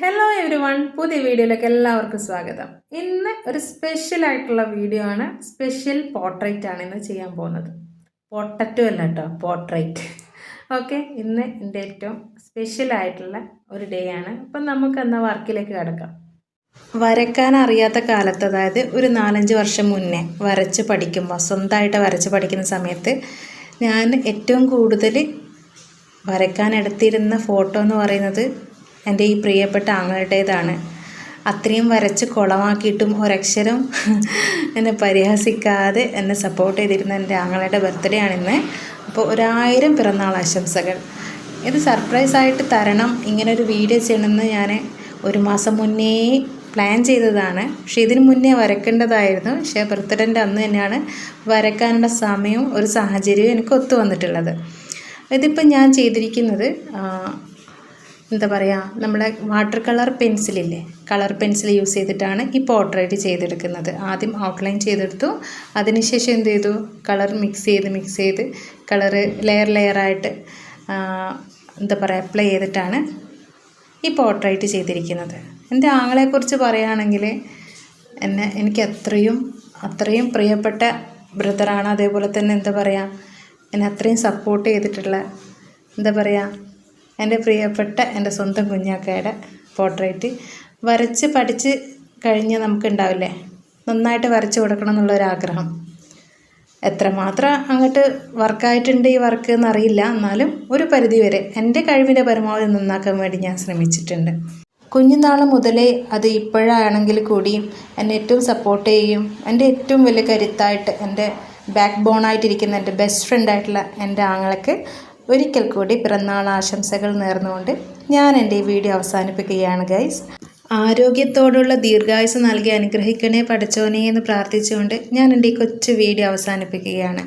Hello every one, പുതിയ വീഡിയോയിലേക്ക് എല്ലാവർക്കും സ്വാഗതം. ഇന്ന് ഒരു സ്പെഷ്യൽ ആയിട്ടുള്ള വീഡിയോ ആണ്. സ്പെഷ്യൽ പോർട്രേറ്റ് ആണ് ഇന്ന് ചെയ്യാൻ പോകുന്നത്. പൊട്ടറ്റോ അല്ല കേട്ടോ, പോർട്രേറ്റ്. ഓക്കെ, ഇന്ന് എൻ്റെ ഏറ്റവും സ്പെഷ്യൽ ആയിട്ടുള്ള ഒരു ഡേ ആണ്. അപ്പം നമുക്ക് എന്നാൽ വർക്കിലേക്ക് കിടക്കാം. വരയ്ക്കാൻ അറിയാത്ത കാലത്ത്, അതായത് ഒരു 4-5 വർഷം മുന്നേ വരച്ച് പഠിക്കുമ്പോൾ, സ്വന്തമായിട്ട് വരച്ച് പഠിക്കുന്ന സമയത്ത് ഞാൻ ഏറ്റവും കൂടുതൽ വരയ്ക്കാൻ എടുത്തിരുന്ന ഫോട്ടോ എന്ന് പറയുന്നത് എൻ്റെ ഈ പ്രിയപ്പെട്ട ആങ്ങളുടേതാണ്. അത്രയും വരച്ച് കുളമാക്കിയിട്ടും ഒരക്ഷരം എന്നെ പരിഹസിക്കാതെ എന്നെ സപ്പോർട്ട് ചെയ്തിരുന്ന എൻ്റെ ആങ്ങളുടെ ബർത്ത്ഡേ ആണിന്ന്. അപ്പോൾ 1000 പിറന്നാൾ ആശംസകൾ. ഇത് സർപ്രൈസായിട്ട് തരണം, ഇങ്ങനൊരു വീഡിയോ ചെയ്യണമെന്ന് ഞാൻ 1 മാസം മുന്നേ പ്ലാൻ ചെയ്തതാണ്. പക്ഷേ ഇതിന് മുന്നേ വരയ്ക്കേണ്ടതായിരുന്നു. പക്ഷേ ബർത്ത്ഡേൻ്റെ അന്ന് തന്നെയാണ് വരയ്ക്കാനുള്ള സമയവും ഒരു സാഹചര്യവും എനിക്ക് ഒത്തു വന്നിട്ടുള്ളത്. ഇതിപ്പോൾ ഞാൻ ചെയ്തിരിക്കുന്നത് എന്താ പറയുക, നമ്മുടെ വാട്ടർ കളർ പെൻസിലില്ലേ, കളർ പെൻസിൽ യൂസ് ചെയ്തിട്ടാണ് ഈ പോർട്രേറ്റ് ചെയ്തെടുക്കുന്നത്. ആദ്യം ഔട്ട്ലൈൻ ചെയ്തെടുത്തു, അതിനുശേഷം എന്ത് ചെയ്തു, കളർ മിക്സ് ചെയ്ത് കളറ് ലെയറായിട്ട് എന്താ പറയുക അപ്ലൈ ചെയ്തിട്ടാണ് ഈ പോർട്രേറ്റ് ചെയ്തിരിക്കുന്നത്. എൻ്റെ ആങ്ങളെക്കുറിച്ച് പറയുകയാണെങ്കിൽ എനിക്ക് അത്രയും പ്രിയപ്പെട്ട ബ്രദറാണ്. അതേപോലെ തന്നെ എന്താ പറയുക, എന്നെ അത്രയും സപ്പോർട്ട് ചെയ്തിട്ടുള്ള, എന്താ പറയുക, എൻ്റെ പ്രിയപ്പെട്ട എൻ്റെ സ്വന്തം കുഞ്ഞാക്കയുടെ പോർട്രേറ്റ് വരച്ച് പഠിച്ച് കഴിഞ്ഞ് നമുക്കുണ്ടാവില്ലേ, നന്നായിട്ട് വരച്ച് കൊടുക്കണം എന്നുള്ളൊരാഗ്രഹം. എത്രമാത്രം അങ്ങോട്ട് വർക്കായിട്ടുണ്ട് ഈ വർക്ക് എന്നറിയില്ല, എന്നാലും ഒരു പരിധിവരെ എൻ്റെ കഴിവിൻ്റെ പരമാവധി നന്നാക്കാൻ വേണ്ടി ഞാൻ ശ്രമിച്ചിട്ടുണ്ട്. കുഞ്ഞുനാൾ മുതലേ, അത് ഇപ്പോഴാണെങ്കിൽ കൂടിയും എന്നെ ഏറ്റവും സപ്പോർട്ട് ചെയ്യും. എൻ്റെ ഏറ്റവും വലിയ കരുത്തായിട്ട്, എൻ്റെ ബാക്ക് ബോണായിട്ടിരിക്കുന്ന എൻ്റെ ബെസ്റ്റ് ഫ്രണ്ടായിട്ടുള്ള എൻ്റെ ആങ്ങളക്ക് ഒരിക്കൽ കൂടി പിറന്നാൾ ആശംസകൾ നേർന്നുകൊണ്ട് ഞാൻ എൻ്റെ ഈ വീഡിയോ അവസാനിപ്പിക്കുകയാണ് ഗൈസ്. ആരോഗ്യത്തോടുള്ള ദീർഘായുസ് നൽകി അനുഗ്രഹിക്കണേ പഠിച്ചോനെ എന്ന് പ്രാർത്ഥിച്ചുകൊണ്ട് ഞാൻ എൻ്റെ ഈ കൊച്ചു വീഡിയോ അവസാനിപ്പിക്കുകയാണ്.